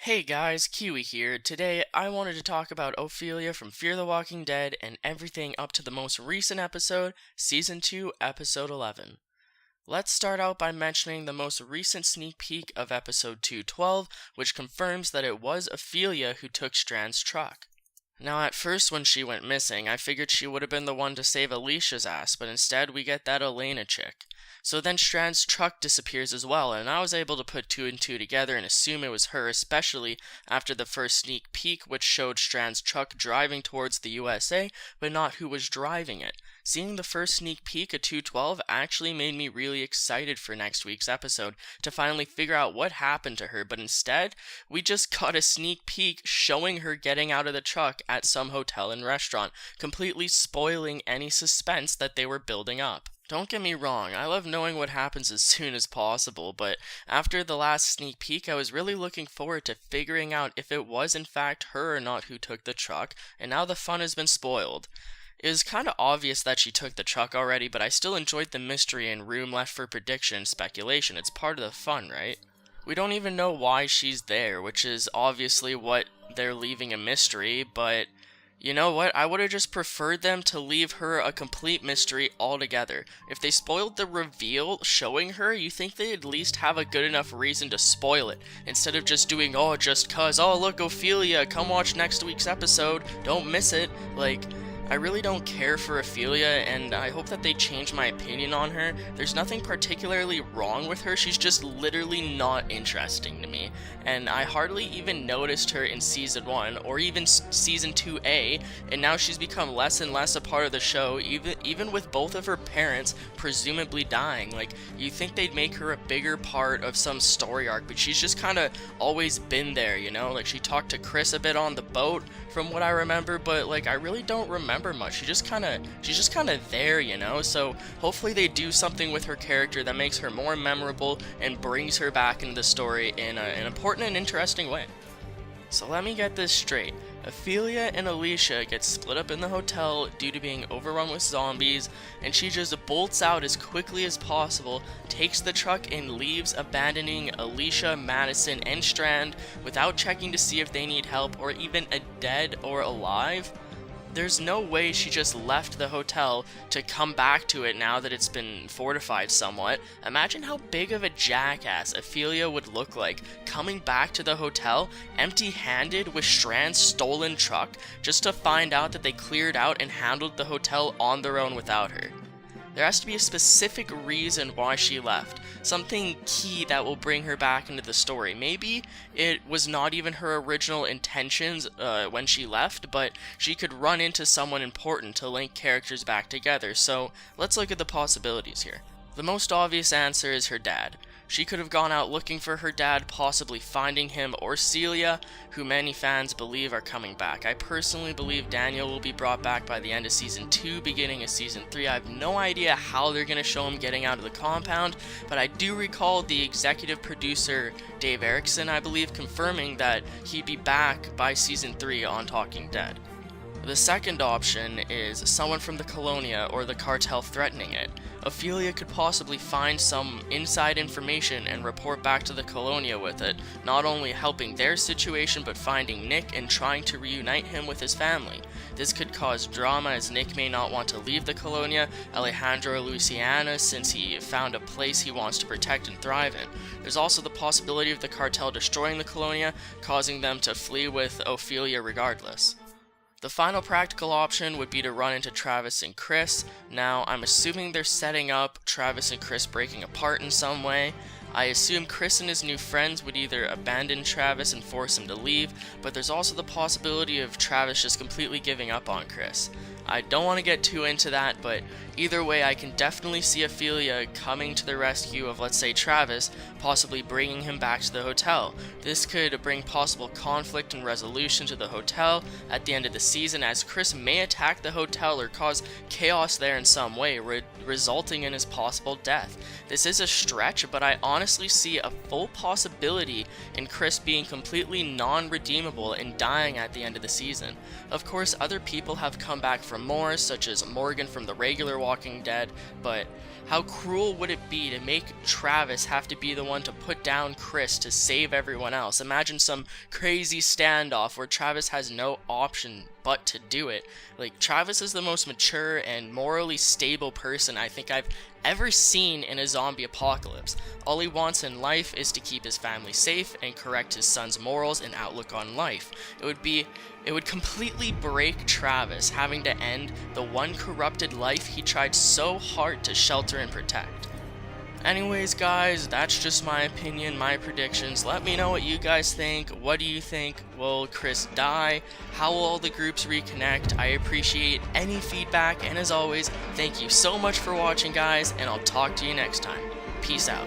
Hey guys, Kiwi here. Today I wanted to talk about Ofelia from Fear the Walking Dead and everything up to the most recent episode, Season 2, Episode 11. Let's start out by mentioning the most recent sneak peek of Episode 212, which confirms that it was Ofelia who took Strand's truck. Now at first when she went missing, I figured she would have been the one to save Alicia's ass, but instead we get that Elena chick. So then Strand's truck disappears as well, and I was able to put two and two together and assume it was her, especially after the first sneak peek which showed Strand's truck driving towards the USA, but not who was driving it. Seeing the first sneak peek at 212 actually made me really excited for next week's episode to finally figure out what happened to her, but instead, we just got a sneak peek showing her getting out of the truck at some hotel and restaurant, completely spoiling any suspense that they were building up. Don't get me wrong, I love knowing what happens as soon as possible, but after the last sneak peek, I was really looking forward to figuring out if it was in fact her or not who took the truck, and now the fun has been spoiled. It was kinda obvious that she took the truck already, but I still enjoyed the mystery and room left for prediction and speculation. It's part of the fun, right? We don't even know why she's there, which is obviously what they're leaving a mystery, but you know what? I would have just preferred them to leave her a complete mystery altogether. If they spoiled the reveal showing her, you think they'd at least have a good enough reason to spoil it, instead of just doing, oh, just cuz, oh, look, Ofelia, come watch next week's episode, don't miss it. Like, I really don't care for Ofelia, and I hope that they change my opinion on her. There's nothing particularly wrong with her, she's just literally not interesting to me. And I hardly even noticed her in Season 1, or even Season 2A, and now she's become less and less a part of the show, even with both of her parents presumably dying. Like, you think they'd make her a bigger part of some story arc, but she's just kinda always been there, you know? Like, she talked to Chirs a bit on the boat, from what I remember, but like I really don't remember much. She's just kind of there, you know. So hopefully they do something with her character that makes her more memorable and brings her back into the story in an important and interesting way. So let me get this straight. Ofelia and Alicia get split up in the hotel due to being overrun with zombies, and she just bolts out as quickly as possible, takes the truck and leaves, abandoning Alicia, Madison, and Strand without checking to see if they need help or even a dead or alive. There's no way she just left the hotel to come back to it now that it's been fortified somewhat. Imagine how big of a jackass Ofelia would look like coming back to the hotel empty-handed with Strand's stolen truck just to find out that they cleared out and handled the hotel on their own without her. There has to be a specific reason why she left, something key that will bring her back into the story. Maybe it was not even her original intentions when she left, but she could run into someone important to link characters back together, so let's look at the possibilities here. The most obvious answer is her dad. She could have gone out looking for her dad, possibly finding him, or Celia, who many fans believe are coming back. I personally believe Daniel will be brought back by the end of Season 2, beginning of Season 3. I have no idea how they're going to show him getting out of the compound, but I do recall the executive producer, Dave Erickson, I believe, confirming that he'd be back by Season 3 on Talking Dead. The second option is someone from the Colonia or the cartel threatening it. Ofelia could possibly find some inside information and report back to the Colonia with it, not only helping their situation but finding Nick and trying to reunite him with his family. This could cause drama as Nick may not want to leave the Colonia, Alejandro Luciana, since he found a place he wants to protect and thrive in. There's also the possibility of the cartel destroying the Colonia, causing them to flee with Ofelia regardless. The final practical option would be to run into Travis and Chris. Now, I'm assuming they're setting up Travis and Chris breaking apart in some way. I assume Chris and his new friends would either abandon Travis and force him to leave, but there's also the possibility of Travis just completely giving up on Chris. I don't want to get too into that, but either way, I can definitely see Ofelia coming to the rescue of, let's say, Travis, possibly bringing him back to the hotel. This could bring possible conflict and resolution to the hotel at the end of the season, as Chris may attack the hotel or cause chaos there in some way, resulting in his possible death. This is a stretch, but I honestly see a full possibility in Chris being completely non-redeemable and dying at the end of the season. Of course, other people have come back from remorse, such as Morgan from the regular Walking Dead, but how cruel would it be to make Travis have to be the one to put down Chris to save everyone else? Imagine some crazy standoff where Travis has no option but to do it. Like, Travis is the most mature and morally stable person I think I've ever seen in a zombie apocalypse. All he wants in life is to keep his family safe and correct his son's morals and outlook on life. It would completely break Travis having to end the one corrupted life he tried so hard to shelter and protect. Anyways, guys, that's just my opinion, my predictions. Let me know what you guys think. What do you think? Will Chris die? How will all the groups reconnect? I appreciate any feedback, and as always, thank you so much for watching, guys, and I'll talk to you next time. Peace out.